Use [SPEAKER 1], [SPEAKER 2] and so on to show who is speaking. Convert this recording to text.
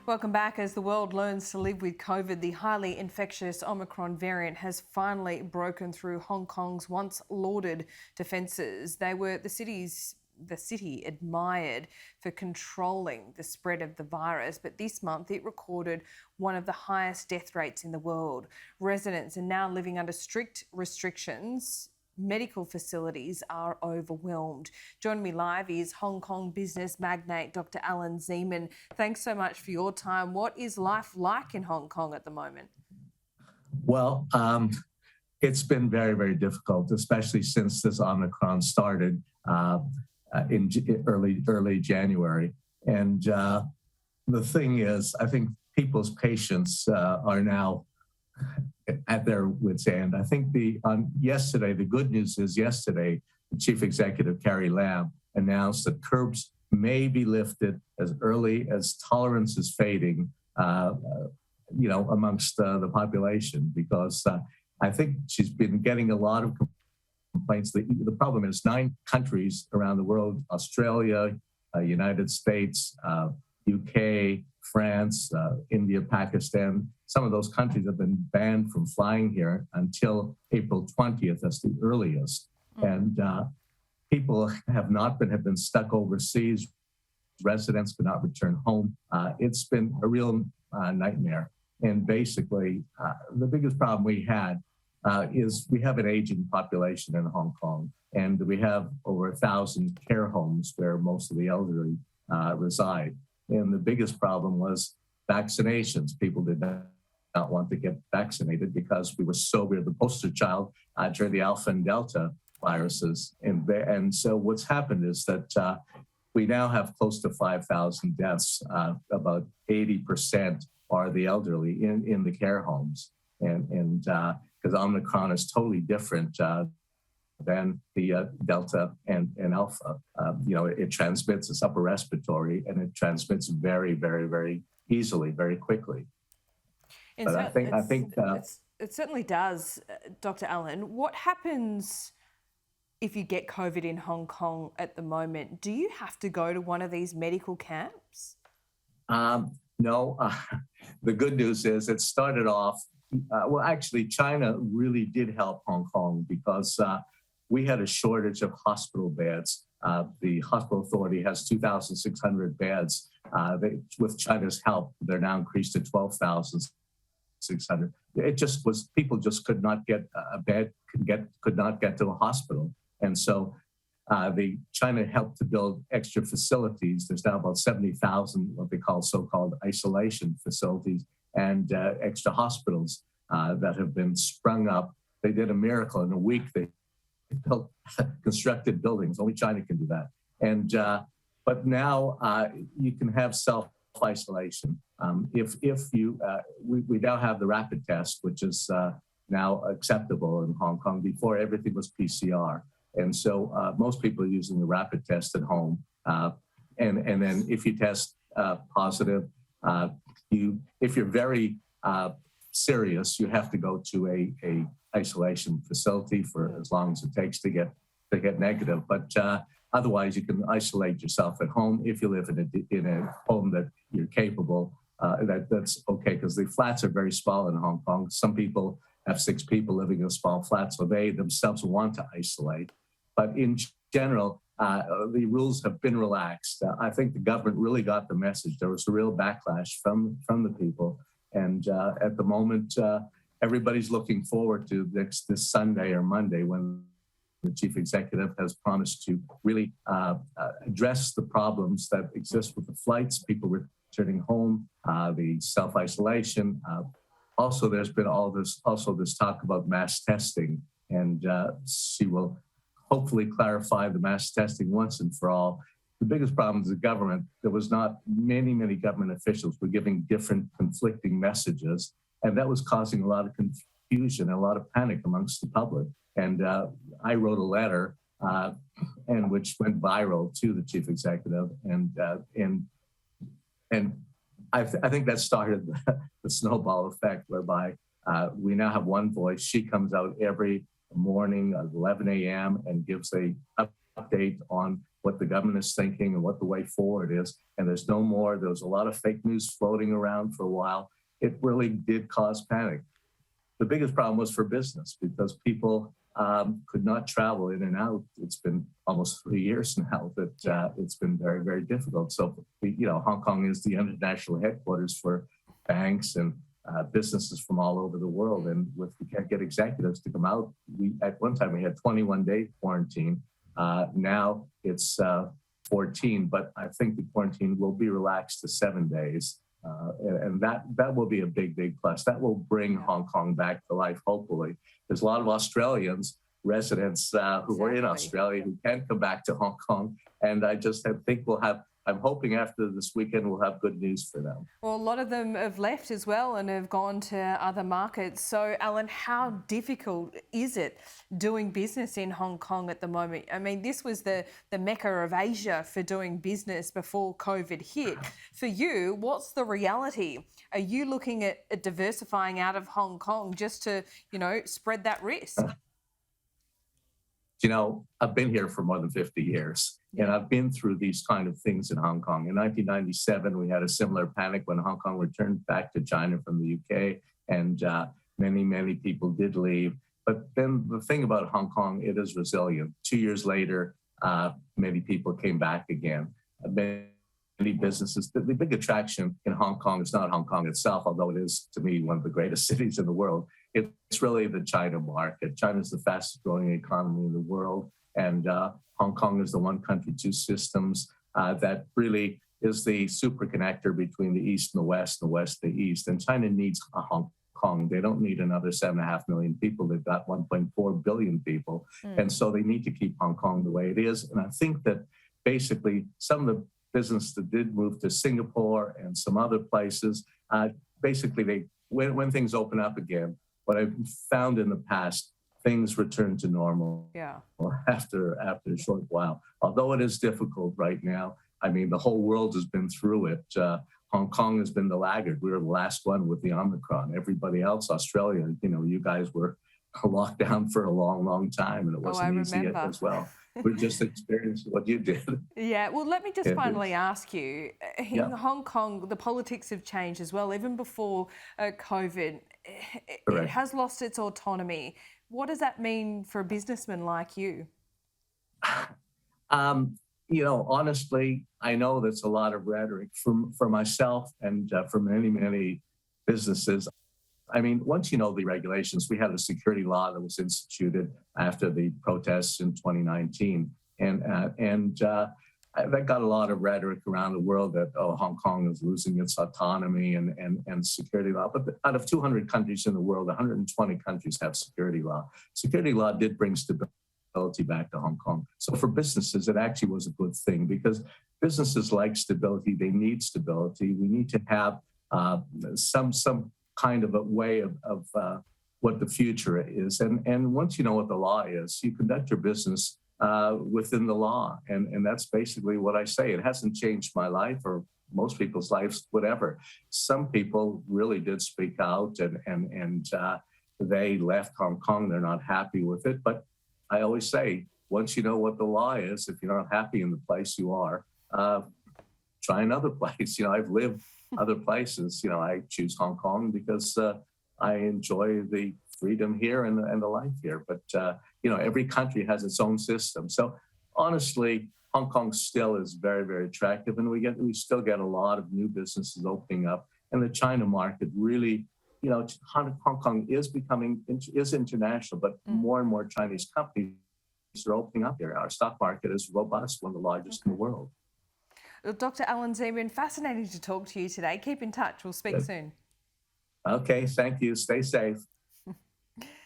[SPEAKER 1] Welcome back. As the world learns to live with COVID, the highly infectious Omicron variant has finally broken through Hong Kong's once-lauded defences. They were the city admired for controlling the spread of the virus, but this month it recorded one of the highest death rates in the world. Residents are now living under strict restrictions. Medical facilities are overwhelmed. Joining me live is Hong Kong business magnate Dr Allan Zeman. Thanks so much for your time. What is life like in Hong Kong at the moment?
[SPEAKER 2] Well, it's been very, very difficult, especially since this Omicron started in early January. And the thing is, I think people's patience are now at their wits' end. I think the good news is yesterday, the chief executive, Carrie Lam, announced that curbs may be lifted as early as tolerance is fading, amongst the population, because I think she's been getting a lot of complaints. The problem is 9 countries around the world, Australia, United States, UK, France, India, Pakistan, some of those countries have been banned from flying here until April 20th. That's the earliest. And people have been stuck overseas. Residents could not return home. It's been a real nightmare. And basically, the biggest problem we had is we have an aging population in Hong Kong, and we have over 1,000 care homes where most of the elderly reside. And the biggest problem was vaccinations. People did not want to get vaccinated because we were the poster child during the Alpha and Delta viruses. And so what's happened is that we now have close to 5,000 deaths. About 80% are the elderly in the care homes. And because Omicron is totally different than the Delta and Alpha. It transmits, it's upper respiratory, and it transmits very, very, very easily, very quickly. But I think
[SPEAKER 1] it certainly does, Dr. Allan. What happens if you get COVID in Hong Kong at the moment? Do you have to go to one of these medical camps?
[SPEAKER 2] No. The good news is it started off. Actually, China really did help Hong Kong because we had a shortage of hospital beds. The hospital authority has 2,600 beds. With China's help, they're now increased to 12,600. It just was, people just could not get a bed, could not get to a hospital. And so China helped to build extra facilities. There's now about 70,000 what they call so-called isolation facilities and extra hospitals that have been sprung up. They did a miracle. In a week, they built constructed buildings. Only China can do that. And but now you can have self-isolation. We now have the rapid test, which is now acceptable in Hong Kong. Before, everything was PCR. And so most people are using the rapid test at home. And then if you test positive, if you're very serious, you have to go to a isolation facility for as long as it takes to get negative. But otherwise, you can isolate yourself at home. If you live in a home that you're capable, that's okay, because the flats are very small in Hong Kong. Some people have 6 people living in a small flat, so they themselves want to isolate. But in general, the rules have been relaxed. I think the government really got the message. There was a real backlash from the people. And at the moment, everybody's looking forward to this Sunday or Monday when the chief executive has promised to really address the problems that exist with the flights, people returning home, the self-isolation. Also, there's been this talk about mass testing, and she will hopefully clarify the mass testing once and for all. The biggest problem is the government. There was not many government officials were giving different conflicting messages, and that was causing a lot of confusion and a lot of panic amongst the public. And I wrote a letter, and which went viral to the chief executive, and I think that started the snowball effect, whereby we now have one voice. She comes out every morning at 11 a.m. and gives a update on what the government is thinking and what the way forward is. And there's no more. There was a lot of fake news floating around for a while. It really did cause panic. The biggest problem was for business because people could not travel in and out. It's been almost 3 years now that it's been very, very difficult. So, Hong Kong is the international headquarters for banks and businesses from all over the world. And we can't get executives to come out. At one time, we had 21-day quarantine. Now it's 14, but I think the quarantine will be relaxed to 7 days. And that will be a big, big plus. That will bring Hong Kong back to life, hopefully. There's a lot of Australians, residents who are in Australia who can't come back to Hong Kong. And I just think I'm hoping after this weekend we'll have good news for them.
[SPEAKER 1] Well, a lot of them have left as well and have gone to other markets. So, Allan, how difficult is it doing business in Hong Kong at the moment? I mean, this was the mecca of Asia for doing business before COVID hit. For you, what's the reality? Are you looking at diversifying out of Hong Kong just to, spread that risk?
[SPEAKER 2] I've been here for more than 50 years, and I've been through these kind of things in Hong Kong. In 1997, we had a similar panic when Hong Kong returned back to China from the UK, and many, many people did leave. But then the thing about Hong Kong, it is resilient. 2 years later, many people came back again. Many businesses. The big attraction in Hong Kong is not Hong Kong itself, although it is, to me, one of the greatest cities in the world. It's really the China market. China is the fastest growing economy in the world. And Hong Kong is the one country, two systems that really is the super connector between the East and the West the East. And China needs a Hong Kong. They don't need another 7.5 million people. They've got 1.4 billion people. And so they need to keep Hong Kong the way it is. And I think that basically some of the business that did move to Singapore and some other places, basically when things open up again, what I've found in the past, things return to normal after a short while. Although it is difficult right now, I mean, the whole world has been through it. Hong Kong has been the laggard. We were the last one with the Omicron. Everybody else, Australia, you guys were locked down for a long, long time, and it wasn't easy as well. We just experienced what you did.
[SPEAKER 1] Yeah, well, let me just finally ask you, in Hong Kong, the politics have changed as well. Even before COVID, it has lost its autonomy. What does that mean for a businessman like you?
[SPEAKER 2] Honestly, I know that's a lot of rhetoric for myself and for many, many businesses. I mean, once you know the regulations, we had a security law that was instituted after the protests in 2019. And that got a lot of rhetoric around the world that, Hong Kong is losing its autonomy and security law. But out of 200 countries in the world, 120 countries have security law. Security law did bring stability back to Hong Kong. So for businesses, it actually was a good thing because businesses like stability. They need stability. We need to have some kind of a way of what the future is. And once you know what the law is, you conduct your business within the law. And that's basically what I say. It hasn't changed my life or most people's lives, whatever. Some people really did speak out and they left Hong Kong. They're not happy with it. But I always say, once you know what the law is, if you're not happy in the place you are, try another place. I've lived other places. I choose Hong Kong because I enjoy the freedom here and the life here. But, every country has its own system. So honestly, Hong Kong still is very, very attractive. And we still get a lot of new businesses opening up. And the China market really, Hong Kong is international, but more and more Chinese companies are opening up here. Our stock market is robust, one of the largest in the world.
[SPEAKER 1] Well, Dr. Allan Zeman, fascinating to talk to you today. Keep in touch. We'll speak soon.
[SPEAKER 2] Okay, thank you. Stay safe.